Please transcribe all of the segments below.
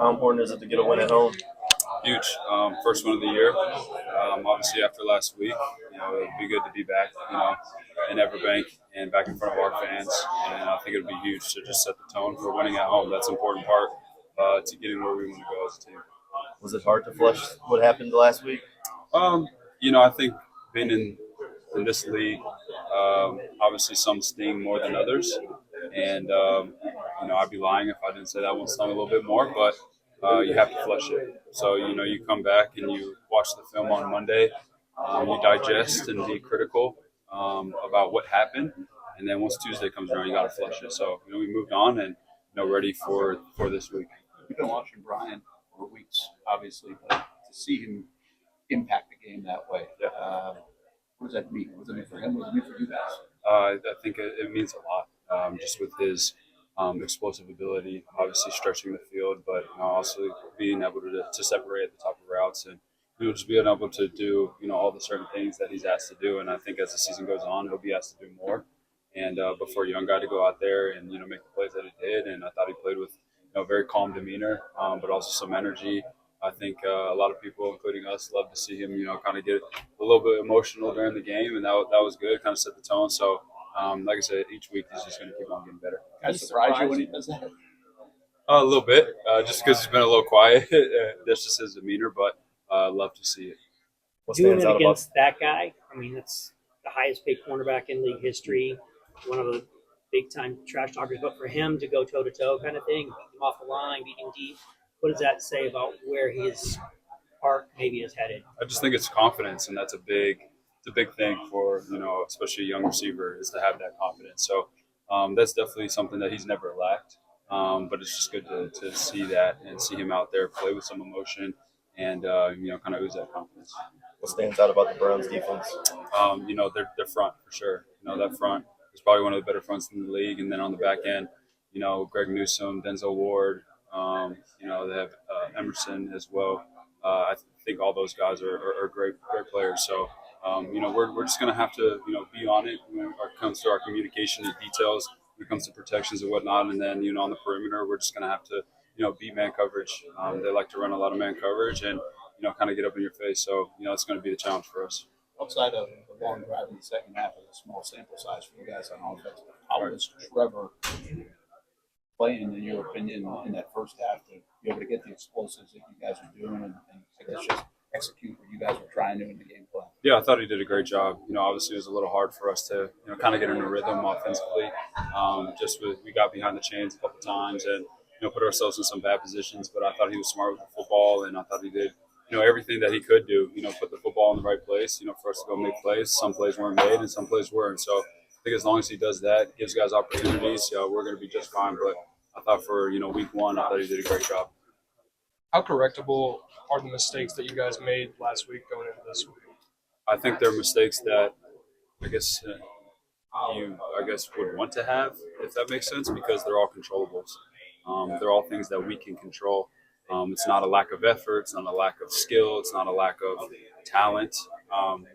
How important is it to get a win at home? Huge. First one of the year. Obviously, after last week, it'd be good to be back, in Everbank and back in front of our fans. And I think it'd be huge to just set the tone for winning at home. That's an important part to getting where we want to go as a team. Was it hard to flush what happened last week? I think being in this league, obviously some sting more than others. And, I'd be lying if I didn't say that one stung a little bit more, but you have to flush it. So, you come back and you watch the film on Monday, you digest and be critical about what happened. And then once Tuesday comes around, you got to flush it. So, we moved on and, ready for this week. You've been watching Brian for weeks, obviously, but to see him impact the game that way, what does that mean? What does it mean for him? What does it mean for you guys? I think it means a lot, just with his explosive ability, obviously stretching the field, but also being able to separate at the top of routes and just being able to do all the certain things that he's asked to do. And I think as the season goes on, he'll be asked to do more. And but for a young guy to go out there and make the plays that he did, and I thought he played with very calm demeanor, but also some energy. I think a lot of people, including us, love to see him, kind of get a little bit emotional during the game, and that was good, kind of set the tone. So, like I said, each week he's just going to keep on getting better. Kind of surprise you when he does that? A little bit, just because he's been a little quiet. That's just his demeanor, but love to see it. Doing it against that guy, I mean, that's the highest paid cornerback in league history, one of the big-time trash talkers. But for him to go toe-to-toe kind of thing, beat him off the line, beat him deep, what does that say about where his arc maybe is headed? I just think it's confidence, and that's a big thing for especially a young receiver, is to have that confidence. So that's definitely something that he's never lacked. But it's just good to see that and see him out there play with some emotion and kind of ooze that confidence. What stands out about the Browns defense? Their front for sure. That front is probably one of the better fronts in the league, and then on the back end, Greg Newsome, Denzel Ward. They have Emerson as well. I think all those guys are great players. So, we're just going to have to, be on it when it comes to our communication and details, when it comes to protections and whatnot. And then, on the perimeter, we're just going to have to, beat man coverage. They like to run a lot of man coverage and, kind of get up in your face. So, it's going to be the challenge for us. Outside of the long drive in the second half of a small sample size for you guys on offense, how was Trevor playing, in your opinion, in that first half to be able to get the explosives that you guys are doing and I guess just execute what you guys were trying to in the game plan? Yeah, I thought he did a great job. Obviously it was a little hard for us to, kind of get in a rhythm offensively. We got behind the chains a couple times and, put ourselves in some bad positions, but I thought he was smart with the football and I thought he did, everything that he could do, put the football in the right place, for us to go make plays. Some plays weren't made and some plays weren't. So I think as long as he does that, gives guys opportunities, we're going to be just fine. But I thought for, week one, I thought he did a great job. How correctable are the mistakes that you guys made last week going into this week? I think they're mistakes that I guess you would want to have, if that makes sense, because they're all controllables. They're all things that we can control. It's not a lack of effort. It's not a lack of skill. It's not a lack of talent.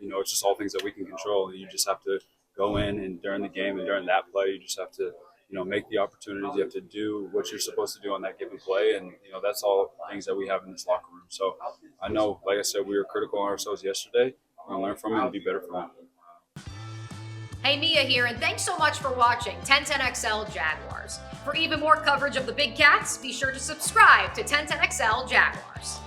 It's just all things that we can control. And you just have to go in and during the game and during that play, you just have to, make the opportunities. You have to do what you're supposed to do on that given play. And, that's all things that we have in this locker room. So I know, like I said, we were critical on ourselves yesterday. We're going to learn from it and be better from it. Hey, Mia here, and thanks so much for watching 1010XL Jaguars. For even more coverage of the Big Cats, be sure to subscribe to 1010XL Jaguars.